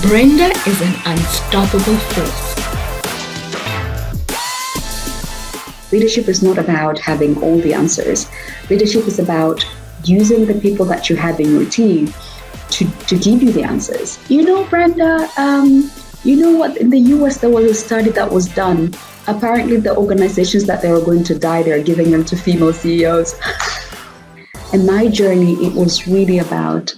Brenda is an unstoppable force. Leadership is not about having all the answers. Leadership is about using the people that you have in your team to give you the answers. You know, Brenda, you know what? In the US, there was a study that was done. Apparently, the organizations that they were going to die, they're giving them to female CEOs. In my journey, it was really about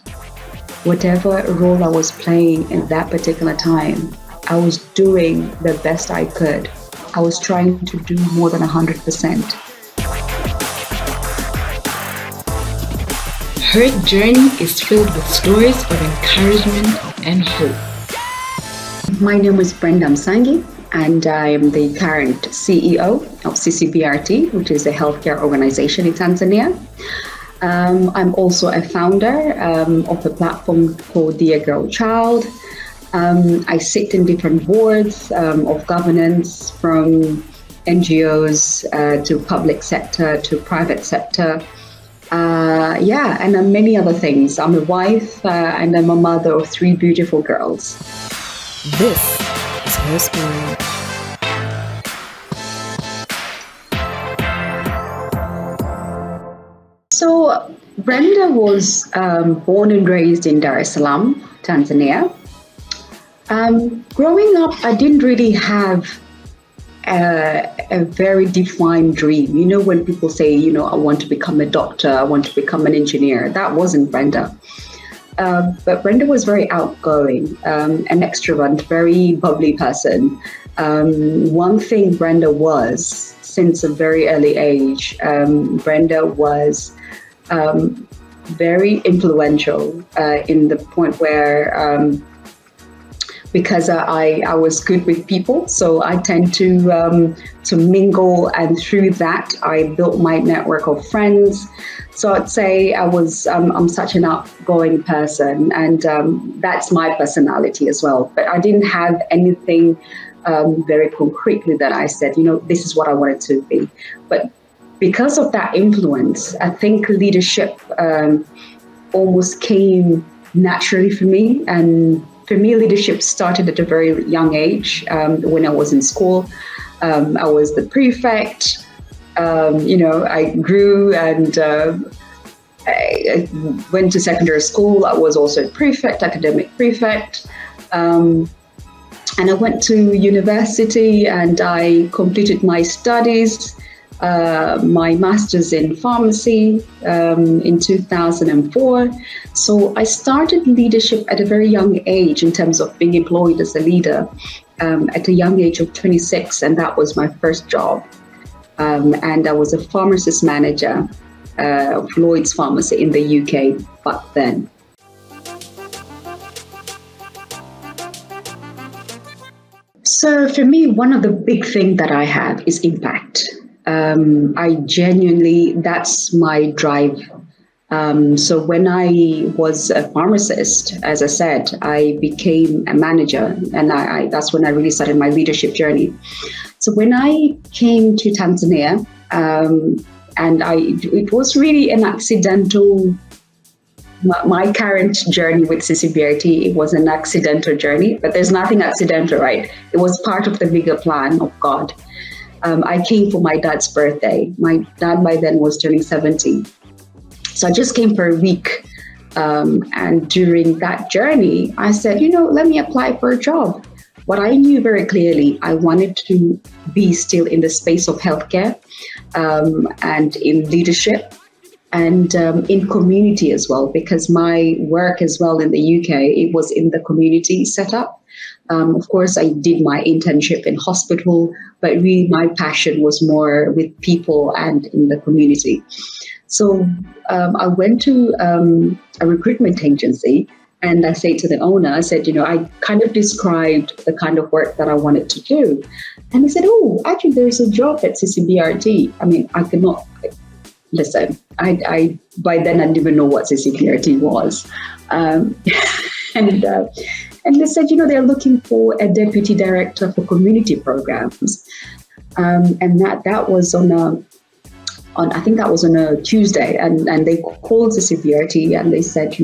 whatever role I was playing in that particular time. I was doing the best I could. I was trying to do more than 100%. Her journey is filled with stories of encouragement and hope. My name is Brenda Msangi, and I am the current CEO of CCBRT, which is a healthcare organization in Tanzania. I'm also a founder of a platform called Dear Girl Child. I sit in different boards of governance, from NGOs to public sector to private sector. And many other things. I'm a wife and I'm a mother of 3 beautiful girls. This is her story. So Brenda was born and raised in Dar es Salaam, Tanzania. Growing up, I didn't really have a very defined dream. You know, when people say, you know, I want to become a doctor, I want to become an engineer, that wasn't Brenda. But Brenda was very outgoing, an extrovert, very bubbly person. One thing Brenda was, since a very early age, Brenda was very influential in the point where because I was good with people, so I tend to mingle, and through that I built my network of friends. So I'd say I'm such an outgoing person, and that's my personality as well. But I didn't have anything very concretely that I said, you know, this is what I wanted to be. But because of that influence, I think leadership almost came naturally for me. And for me, leadership started at a very young age. When I was in school, I was the prefect. I grew and I went to secondary school. I was also a prefect, academic prefect. And I went to university and I completed my studies, my master's in pharmacy in 2004. So I started leadership at a very young age in terms of being employed as a leader at a young age of 26, and that was my first job. And I was a pharmacist manager of Lloyd's Pharmacy in the UK back then. So for me, one of the big things that I have is impact. That's my drive. So when I was a pharmacist, as I said, I became a manager, and that's when I really started my leadership journey. So when I came to Tanzania, it was really an accidental, my current journey with CCBRT, it was an accidental journey, but there's nothing accidental, right? It was part of the bigger plan of God. I came for my dad's birthday. My dad by then was turning 70. So I just came for a week. And during that journey, I said, let me apply for a job. What I knew very clearly, I wanted to be still in the space of healthcare and in leadership and in community as well, because my work as well in the UK, it was in the community setup. Of course, I did my internship in hospital, but really my passion was more with people and in the community. So I went to a recruitment agency, and I said to the owner, I said, I kind of described the kind of work that I wanted to do. And he said, oh, actually, there's a job at CCBRT. I mean, I could not, listen, I by then I didn't even know what CCBRT was. And they said, they're looking for a deputy director for community programs. And that was on I think that was on a Tuesday, and they called the CCBRT and they said,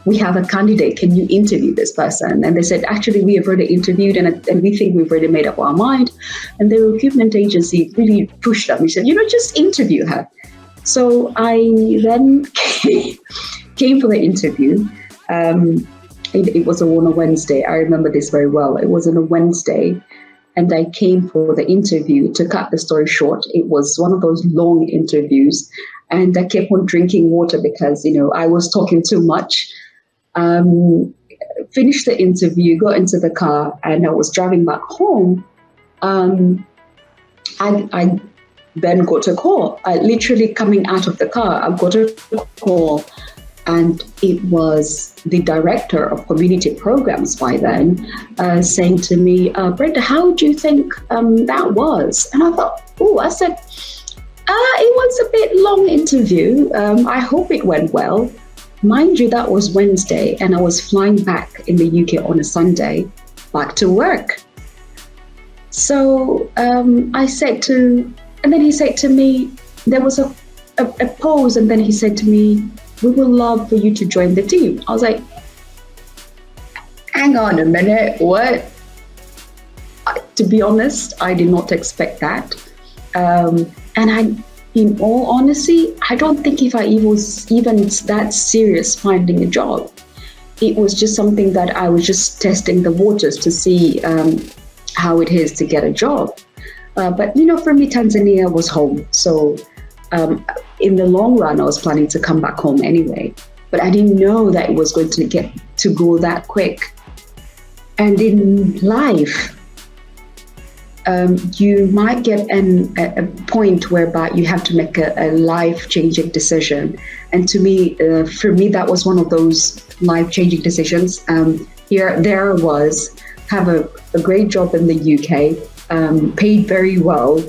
we have a candidate, can you interview this person? And they said, actually, we have already interviewed and we think we've already made up our mind. And the recruitment agency really pushed them. He said, just interview her. So I then came for the interview. It was on a Wednesday. I remember this very well. It was on a Wednesday. And I came for the interview. To cut the story short, it was one of those long interviews. And I kept on drinking water because, I was talking too much. Finished the interview, got into the car, and I was driving back home. I then got a call. Literally coming out of the car, I got a call. And it was the director of community programs by then saying to me, Brenda, how do you think that was? And I thought, I said, it was a bit long interview. I hope it went well. Mind you, that was Wednesday and I was flying back in the UK on a Sunday, back to work. So and then he said to me, there was a pause, and then he said to me, we would love for you to join the team. I was like, hang on a minute, what? To be honest, I did not expect that. In all honesty, I don't think if I was even that serious finding a job. It was just something that I was just testing the waters to see how it is to get a job. But for me, Tanzania was home. So in the long run, I was planning to come back home anyway, but I didn't know that it was going to get to go that quick. And in life, you might get a point whereby you have to make a life-changing decision. And to me, for me, that was one of those life-changing decisions. There I was, have a great job in the UK, paid very well.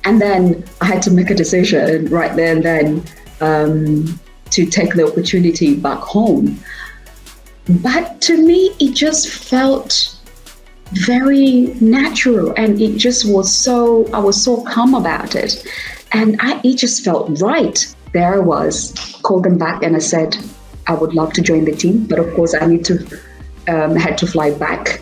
And then I had to make a decision right there and then to take the opportunity back home. But to me, it just felt very natural, and it just was I was so calm about it. And it just felt right. There I was, called them back and I said, I would love to join the team, but of course I had to fly back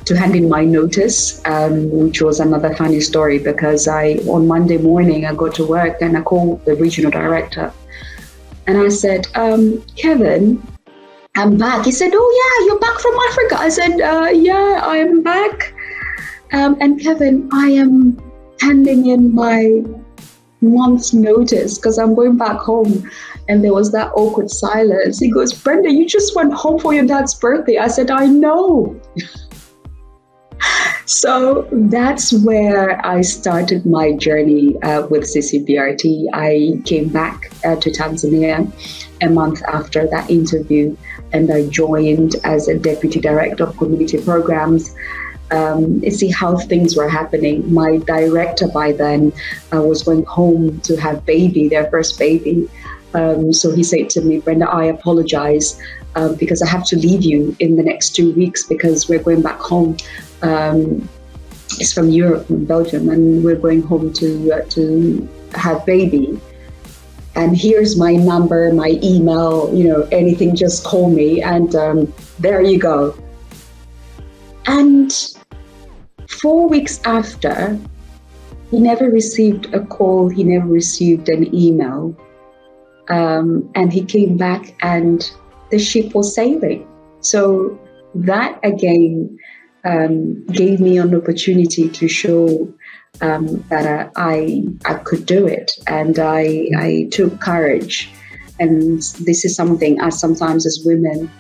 to hand in my notice, which was another funny story because on Monday morning, I got to work and I called the regional director and I said, Kevin, I'm back. He said, oh yeah, you're back from Africa. I said, yeah, I am back. And Kevin, I am handing in my month's notice because I'm going back home. And there was that awkward silence. He goes, Brenda, you just went home for your dad's birthday. I said, I know. So that's where I started my journey with CCBRT. I came back to Tanzania a month after that interview, and I joined as a deputy director of community programs. See how things were happening. My director by then was going home to have their first baby. So he said to me, Brenda, I apologize because I have to leave you in the next 2 weeks because we're going back home. It's from Europe, from Belgium, and we're going home to have baby. And here's my number, my email, anything, just call me. And there you go. And 4 weeks after, he never received a call, he never received an email. And he came back and the ship was sailing. So that again gave me an opportunity to show that I could do it. And I took courage. And this is something sometimes as women,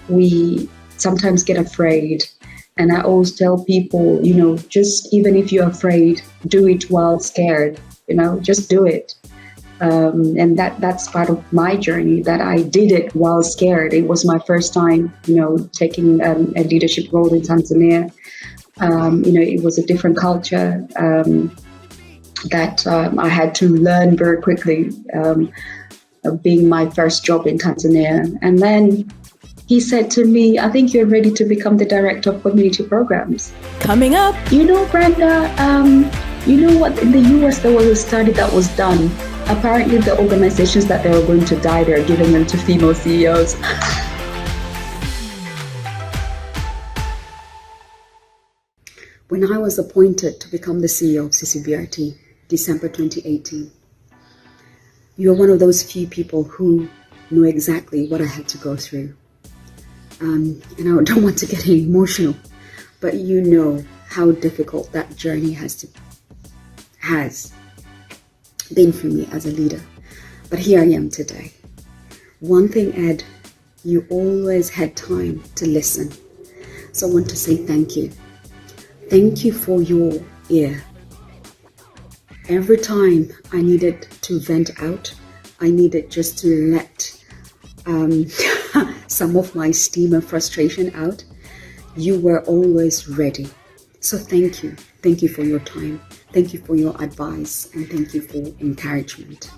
we sometimes get afraid. And I always tell people, just even if you're afraid, do it while scared, just do it. And that's part of my journey, that I did it while scared. It was my first time, taking a leadership role in Tanzania. It was a different culture that I had to learn very quickly, being my first job in Tanzania. And then he said to me, I think you're ready to become the director of community programs. Coming up. Brenda, You know what? In the US, there was a study that was done. Apparently, the organizations that they were going to die, they're giving them to female CEOs. When I was appointed to become the CEO of CCBRT, December 2018, you're one of those few people who know exactly what I had to go through. And I don't want to get emotional, but you know how difficult that journey has been for me as a leader. But here I am today. One thing, Ed, you always had time to listen. So I want to say thank you. Thank you for your ear. Every time I needed to vent out, I needed just to let some of my steam and frustration out, you were always ready. So thank you. Thank you for your time. Thank you for your advice, and thank you for encouragement.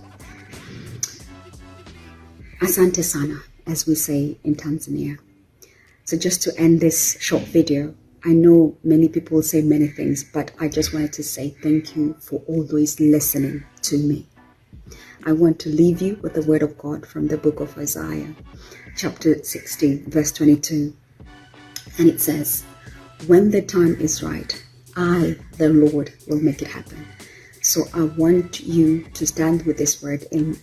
Asante sana, as we say in Tanzania. So just to end this short video, I know many people say many things, but I just wanted to say thank you for always listening to me. I want to leave you with the word of God from the book of Isaiah, chapter 60, verse 22. And it says, when the time is right, I, the Lord, will make it happen. So I want you to stand with this word in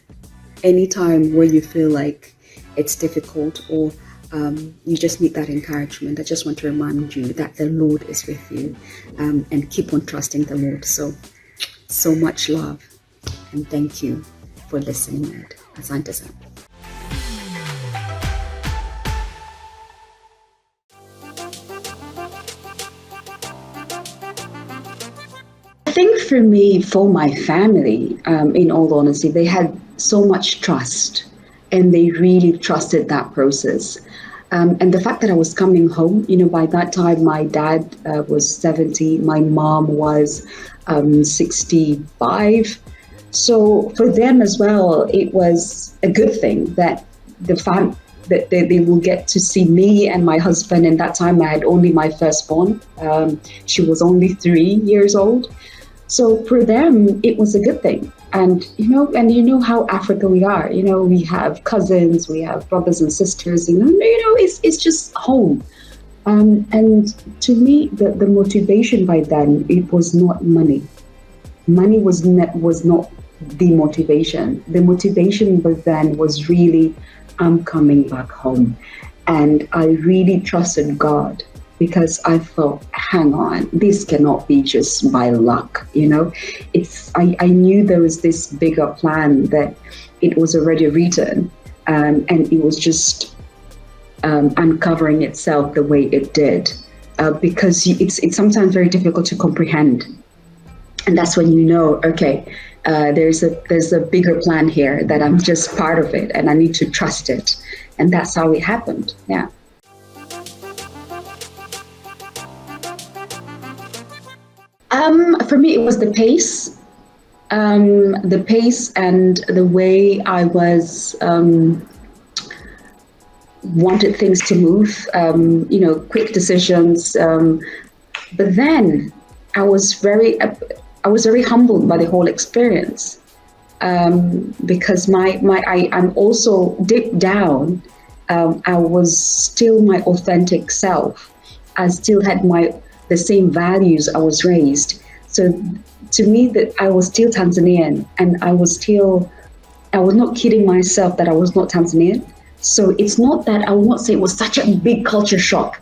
any time where you feel like it's difficult or you just need that encouragement. I just want to remind you that the Lord is with you, and keep on trusting the Lord. So much love, and thank you for listening, Ed. Asante sana. I think for me, for my family, in all honesty, they had so much trust, and they really trusted that process. And the fact that I was coming home, by that time, my dad was 70, my mom was 65. So for them as well, it was a good thing that that they will get to see me and my husband. And that time I had only my firstborn. She was only 3 years old. So for them, it was a good thing. And you know how Africa we are. We have cousins, we have brothers and sisters. It's just home. And to me, the motivation by then, it was not money. Money was not the motivation. The motivation by then was really, I'm coming back home. And I really trusted God, because I thought, hang on, this cannot be just by luck, I knew there was this bigger plan, that it was already written, and it was just uncovering itself the way it did, because it's sometimes very difficult to comprehend. And that's when okay, there's a bigger plan here, that I'm just part of it, and I need to trust it. And that's how it happened. Yeah. For me, it was the pace and the way I was wanted things to move. Quick decisions. But then I was very humbled by the whole experience, because I'm also deep down. I was still my authentic self. I still had the same values I was raised. So to me, that I was still Tanzanian, and I was not kidding myself that I was not Tanzanian. So it's not that, I will not say it was such a big culture shock.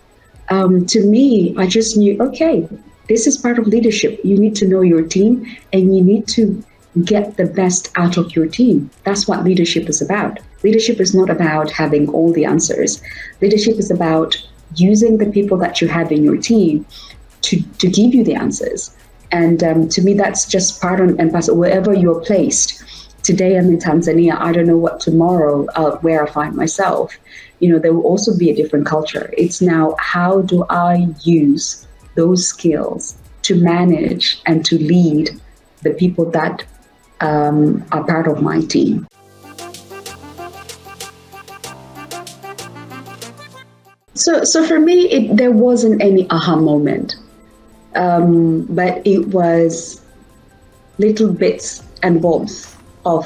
To me, I just knew, okay, this is part of leadership. You need to know your team, and you need to get the best out of your team. That's what leadership is about. Leadership is not about having all the answers. Leadership is about using the people that you have in your team to give you the answers. And to me, that's just part and parcel. Wherever you're placed. Today I'm in Tanzania. I don't know what tomorrow, where I find myself. There will also be a different culture. It's now, how do I use those skills to manage and to lead the people that are part of my team. So for me, there wasn't any aha moment, but it was little bits and bobs of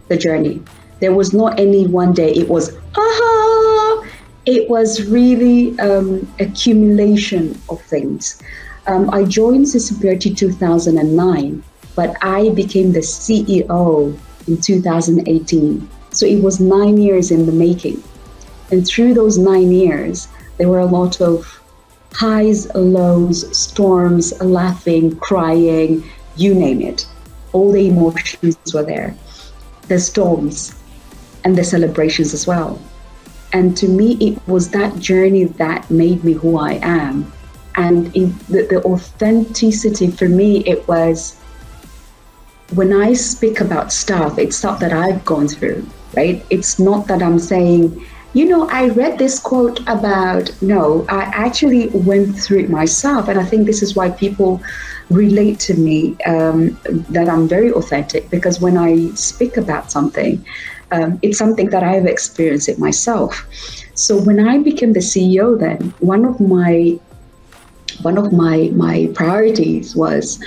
the journey. There was not any one day it was, aha! It was really accumulation of things. I joined CCBRT 2009, but I became the CEO in 2018. So it was 9 years in the making. And through those 9 years, there were a lot of highs, lows, storms, laughing, crying, you name it. All the emotions were there. The storms and the celebrations as well. And to me, it was that journey that made me who I am. And the authenticity for me, it was when I speak about stuff, it's stuff that I've gone through, right? It's not that I'm saying, I read this quote about, no, I actually went through it myself. And I think this is why people relate to me, that I'm very authentic, because when I speak about something, it's something that I've experienced it myself. So when I became the CEO, then one of my priorities was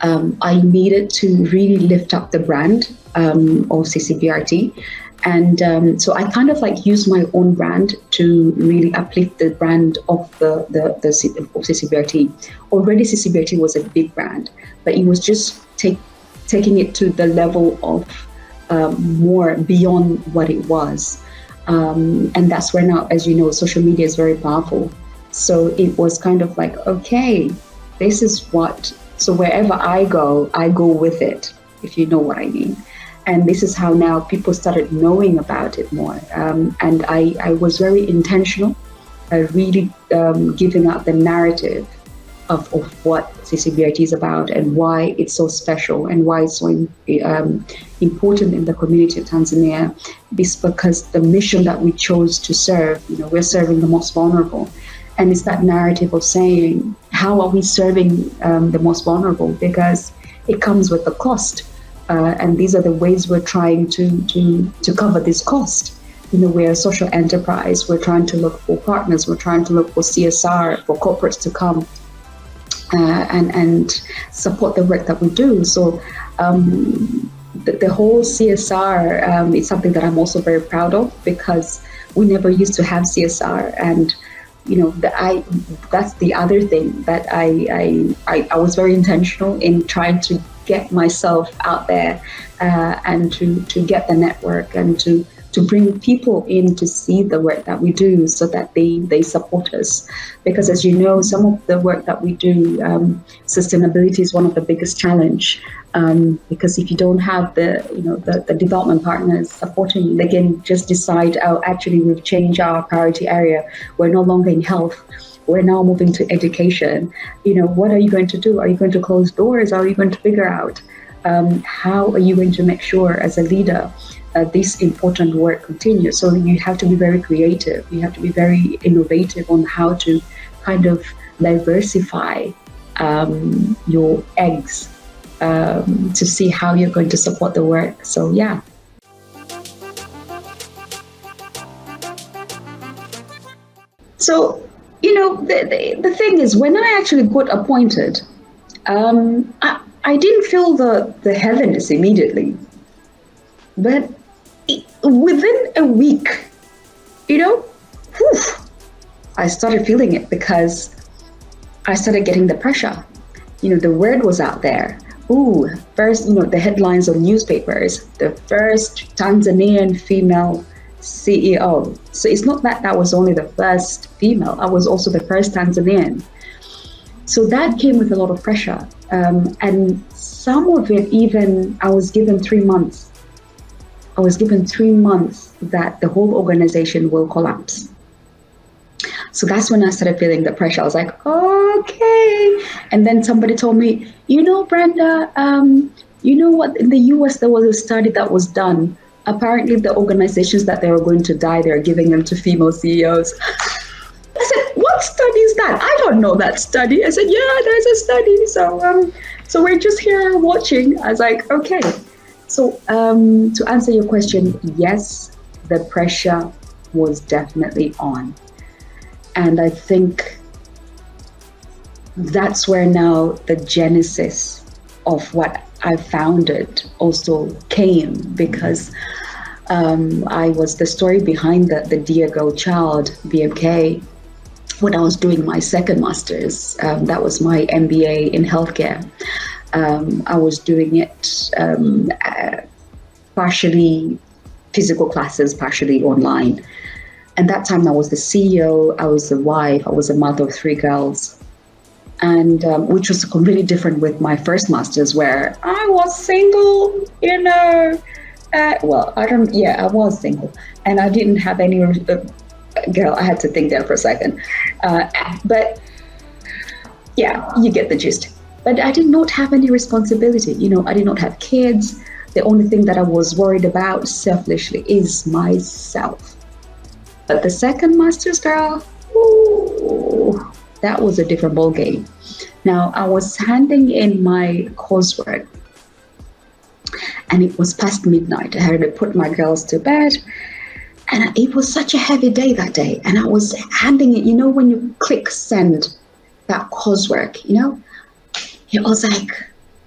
I needed to really lift up the brand of CCBRT. And so I kind of like used my own brand to really uplift the brand of the CCBRT. Already CCBRT was a big brand, but it was just taking it to the level of more beyond what it was. And that's where now, as you know, social media is very powerful. So it was kind of like, okay, this is what, so wherever I go with it, if you know what I mean. And this is how now people started knowing about it more. And I was very intentional, really giving out the narrative of what CCBRT is about and why it's so special and why it's so important in the community of Tanzania. It's because the mission that we chose to serve, we're serving the most vulnerable. And it's that narrative of saying, how are we serving the most vulnerable? Because it comes with a cost. And these are the ways we're trying to cover this cost. We're a social enterprise. We're trying to look for partners. We're trying to look for CSR, for corporates to come and support the work that we do. So the whole CSR is something that I'm also very proud of, because we never used to have CSR. And that's the other thing that I was very intentional in trying to get myself out there and to get the network and to bring people in to see the work that we do, so that they support us. Because as you know, some of the work that we do, sustainability is one of the biggest challenge. Because if you don't have the development partners supporting you, they can just decide, oh, actually we've changed our priority area. We're no longer in health. We're now moving to education. What are you going to do? Are you going to close doors? Are you going to figure out how are you going to make sure as a leader this important work continues? So you have to be very creative. You have to be very innovative on how to kind of diversify your eggs to see how you're going to support the work. So yeah. So, the thing is, when I actually got appointed, I didn't feel the heaviness immediately. But within a week, I started feeling it, because I started getting the pressure. The word was out there. First, the headlines on newspapers, the first Tanzanian female CEO. So it's not that was only the first female, I was also the first Tanzanian. So that came with a lot of pressure. And some of it even, I was given 3 months. I was given 3 months that the whole organization will collapse. So that's when I started feeling the pressure. I was like, okay. And then somebody told me, Brenda, what, in the US, there was a study that was done. Apparently the organizations that they were going to die, they're giving them to female CEOs. I said, what study is that? I don't know that study. I said, yeah, there's a study. So we're just here watching. I was like, okay. So to answer your question, yes, the pressure was definitely on. And I think that's where now the genesis of what I founded also came because I was the story behind the Dear Girl Child, BMK, when I was doing my second master's. That was my MBA in healthcare. I was doing it partially physical classes, partially online. And that time I was the CEO, I was the wife, I was a mother of 3 girls. And which was completely different with my first master's, where I was single, I was single, and I didn't have any, girl, I had to think there for a second. But yeah, you get the gist. But I did not have any responsibility. I did not have kids. The only thing that I was worried about selfishly is myself. But the second master's, girl, ooh, that was a different ballgame. Now, I was handing in my coursework, and it was past midnight. I had to put my girls to bed, and it was such a heavy day that day. And I was handing it, when you click send that coursework, it was like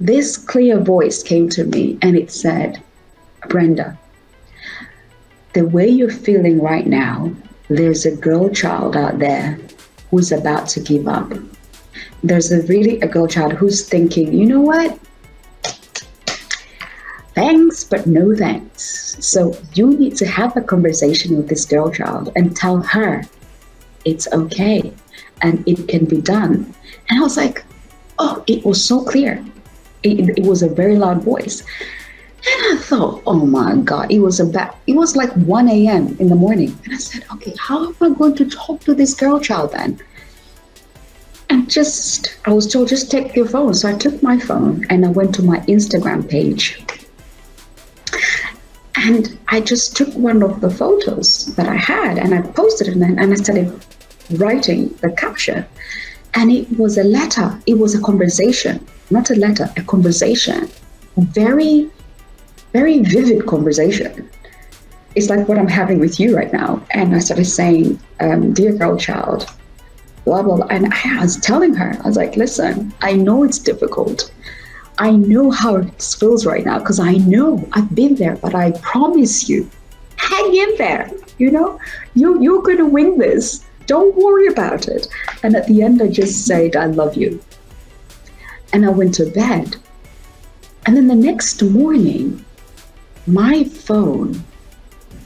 this clear voice came to me, and it said, Brenda, the way you're feeling right now, there's a girl child out there who's about to give up. There's a girl child who's thinking, you know what? Thanks, but no thanks. So you need to have a conversation with this girl child and tell her it's okay and it can be done. And I was like, oh, it was so clear. It was a very loud voice. And I thought, oh my God, it was like 1 a.m. in the morning. And I said, okay, how am I going to talk to this girl child then? And I was told, just take your phone. So I took my phone and I went to my Instagram page. And I just took one of the photos that I had and I posted it, and I started writing the caption. And it was a letter. It was a conversation, not a letter, a conversation. Very, very vivid conversation. It's like what I'm having with you right now. And I started saying, dear girl child, blah, blah, blah. And I was telling her, I was like, listen, I know it's difficult. I know how it feels right now because I know I've been there, but I promise you, hang in there. You're going to win this. Don't worry about it. And at the end, I just said, I love you. And I went to bed. And then the next morning, my phone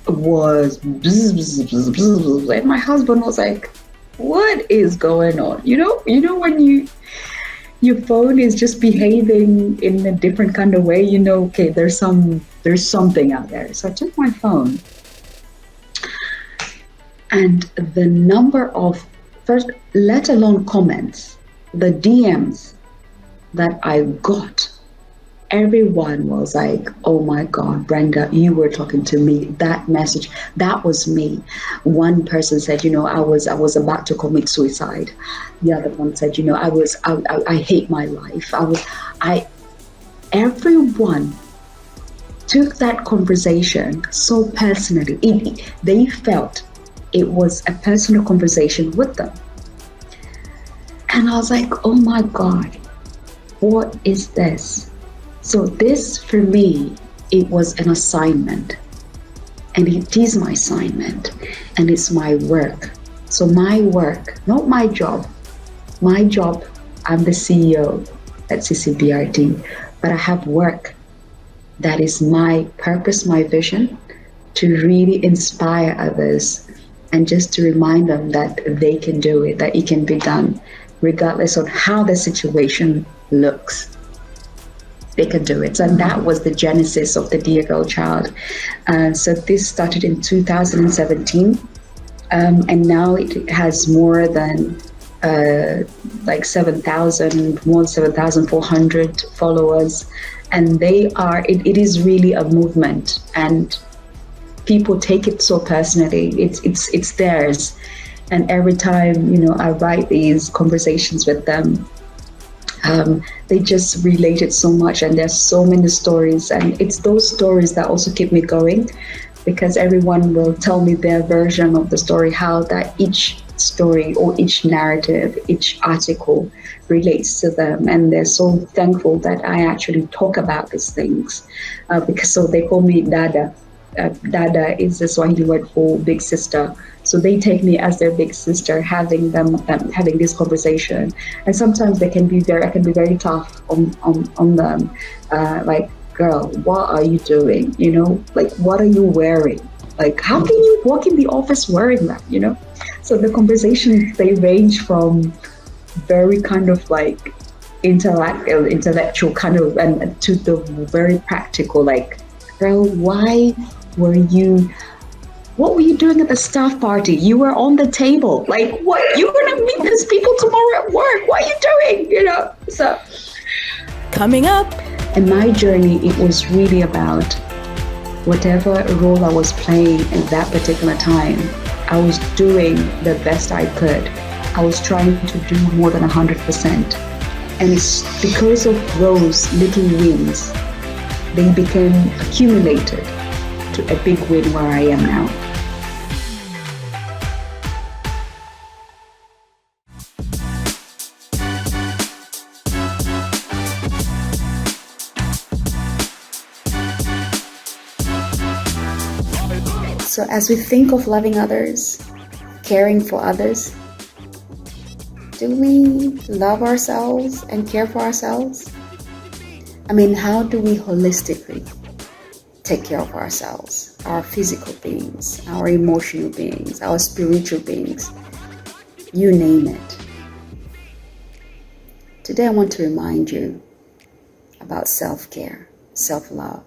was bzz, bzz, bzz, bzz, bzz, and my husband was like, what is going on? When your phone is just behaving in a different kind of way, okay, there's something out there. So I took my phone, and the number of, first, let alone comments, the DMs that I got, everyone was like, oh my God, Brenda, you were talking to me. That message, that was me. One person said, I was about to commit suicide. The other one said, I hate my life. Everyone took that conversation so personally. They felt it was a personal conversation with them. And I was like, oh my God, what is this? So this, for me, it was an assignment, and it is my assignment, and it's my work. So my work, not my job. My job, I'm the CEO at CCBRT, but I have work that is my purpose, my vision, to really inspire others and just to remind them that they can do it, that it can be done, regardless of how the situation looks. They can do it. And that was the genesis of the Dear Girl Child. So this started in 2017, and now it has more than like 7,400 followers, and it is really a movement, and people take it so personally. It's theirs, and every time I write these conversations with them, they just relate it so much, and there's so many stories, and it's those stories that also keep me going, because everyone will tell me their version of the story, how that each story or each narrative, each article relates to them, and they're so thankful that I actually talk about these things, because so they call me Dada. Dada is the Swahili word for big sister. So they take me as their big sister, having this conversation, and sometimes I can be very tough on them, like, girl, what are you doing? Like, what are you wearing? Like, how can you walk in the office wearing that? So the conversations, they range from very kind of like intellectual kind of, and to the very practical, like, girl, what were you doing at the staff party? You were on the table. Like, what? You're going to meet these people tomorrow at work. What are you doing? So coming up. In my journey, it was really about whatever role I was playing at that particular time. I was doing the best I could. I was trying to do more than 100%. And it's because of those little wins, they became accumulated to a big win where I am now. So as we think of loving others, caring for others, do we love ourselves and care for ourselves? I mean, how do we holistically take care of ourselves, our physical beings, our emotional beings, our spiritual beings, you name it? Today I want to remind you about self-care, self-love.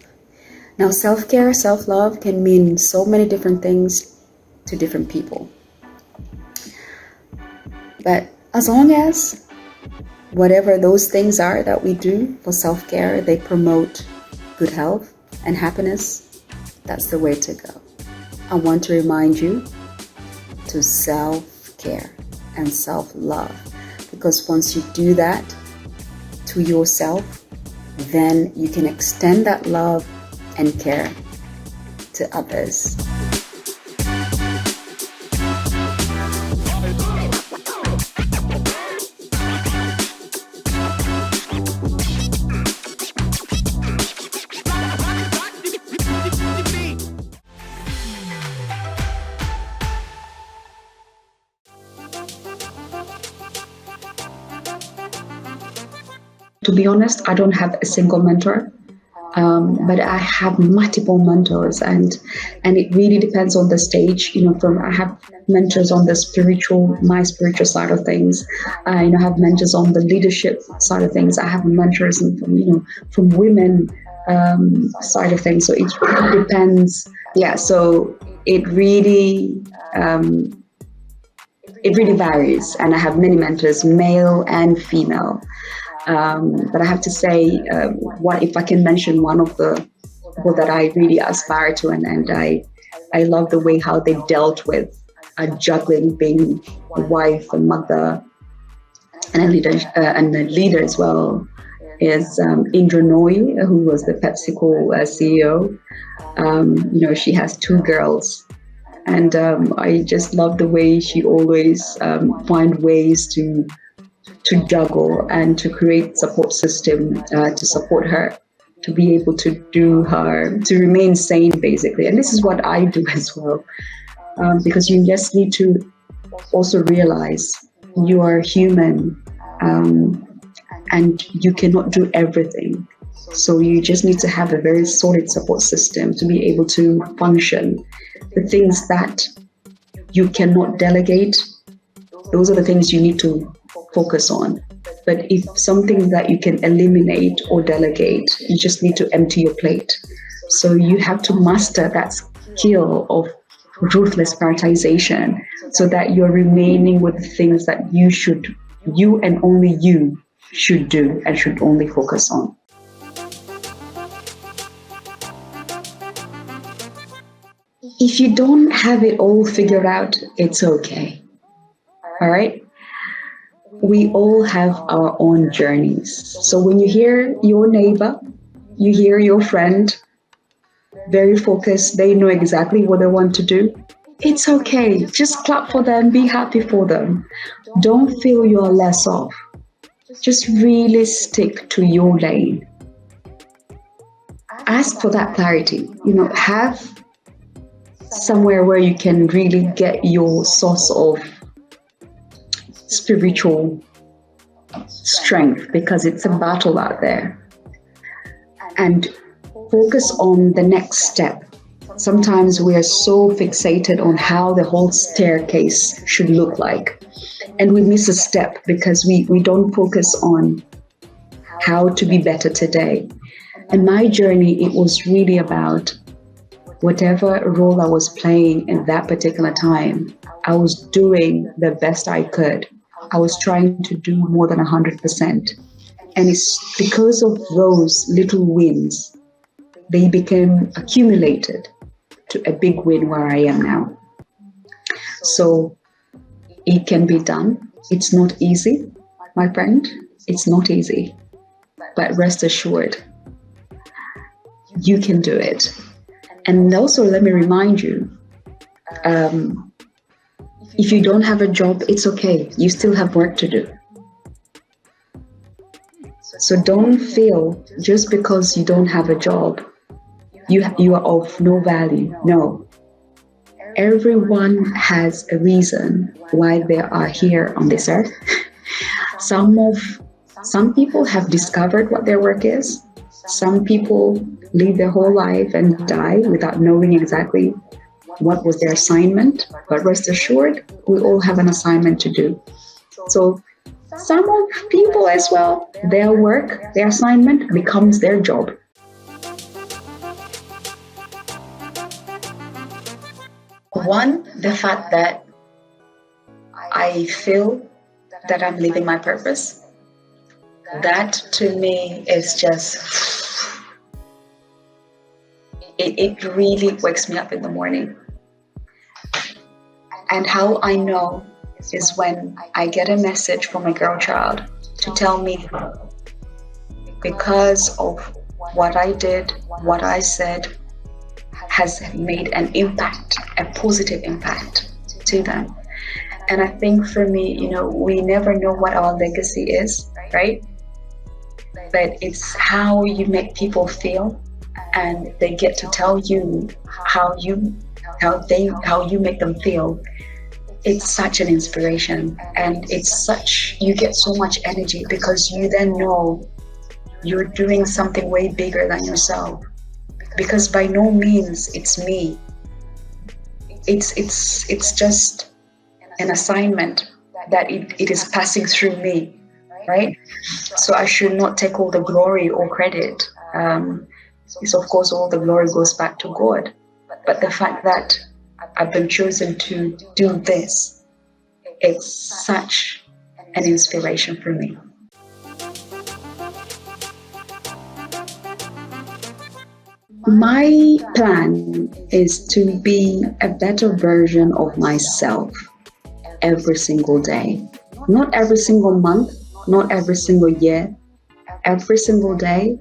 Now, self-care, self-love can mean so many different things to different people. But as long as whatever those things are that we do for self-care, they promote good health and happiness, that's the way to go. I want to remind you to self-care and self-love, because once you do that to yourself, then you can extend that love and care to others. To be honest, I don't have a single mentor. But I have multiple mentors, and it really depends on the stage. I have mentors on my spiritual side of things. I have mentors on the leadership side of things. I have mentors from women side of things. So it really depends. Yeah. So it really varies, and I have many mentors, male and female. But I have to say, what if I can mention one of the people that I really aspire to, and I love the way how they dealt with juggling being a wife, a mother, and a leader as well, is Indra Nooyi, who was the PepsiCo CEO. She has 2 girls, and I just love the way she always find ways to juggle and to create support system to support her, to be able to to remain sane, basically. And this is what I do as well, because you just need to also realize you are human, and you cannot do everything. So you just need to have a very solid support system to be able to function. The things that you cannot delegate, those are the things you need to focus on. But if something that you can eliminate or delegate, you just need to empty your plate. So you have to master that skill of ruthless prioritization, so that you're remaining with the things that you and only you should do and should only focus on. If you don't have it all figured out, it's okay. All right? We all have our own journeys. So when you hear your neighbor, you hear your friend, very focused, they know exactly what they want to do, It's okay. Just clap for them, be happy for them. Don't feel you're less off. Just really stick to your lane. Ask for that clarity. Have somewhere where you can really get your source of spiritual strength, because it's a battle out there. And focus on the next step. Sometimes we are so fixated on how the whole staircase should look like, and we miss a step because we don't focus on how to be better today. And my journey, it was really about whatever role I was playing in that particular time, I was doing the best I could. I was trying to do more than 100%. And it's because of those little wins, they became accumulated to a big win where I am now. So it can be done. It's not easy, my friend. It's not easy. But rest assured, you can do it. And also, let me remind you, if you don't have a job, it's okay. You still have work to do. So don't feel just because you don't have a job, you are of no value. No. Everyone has a reason why they are here on this earth. Some people have discovered what their work is. Some people live their whole life and die without knowing exactly what was their assignment. But rest assured, we all have an assignment to do. So some of people as well, their work, their assignment becomes their job. One, the fact that I feel that I'm living my purpose. That to me is just, it really wakes me up in the morning. And how I know is when I get a message from a girl child to tell me, because of what I did, what I said, has made an impact, a positive impact to them. And I think for me, we never know what our legacy is, right? But it's how you make people feel, and they get to tell you how you make them feel. It's such an inspiration, and you get so much energy because you then know you're doing something way bigger than yourself. Because by no means it's me. It's just an assignment that it is passing through me, right? So I should not take all the glory or credit. It's of course all the glory goes back to God. But the fact that I've been chosen to do this, it's such an inspiration for me. My plan is to be a better version of myself every single day. Not every single month, not every single year, every single day,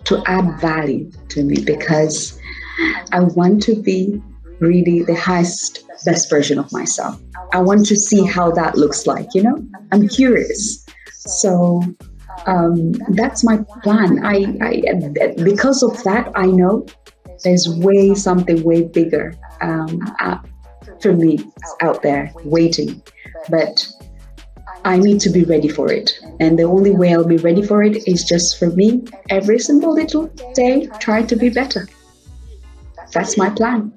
to add value to me, because I want to be really the highest, best version of myself. I want to see how that looks like, I'm curious. So that's my plan. I because of that, I know there's something way bigger for me out there waiting, but I need to be ready for it. And the only way I'll be ready for it is just for me, every single little day, try to be better. That's my plan.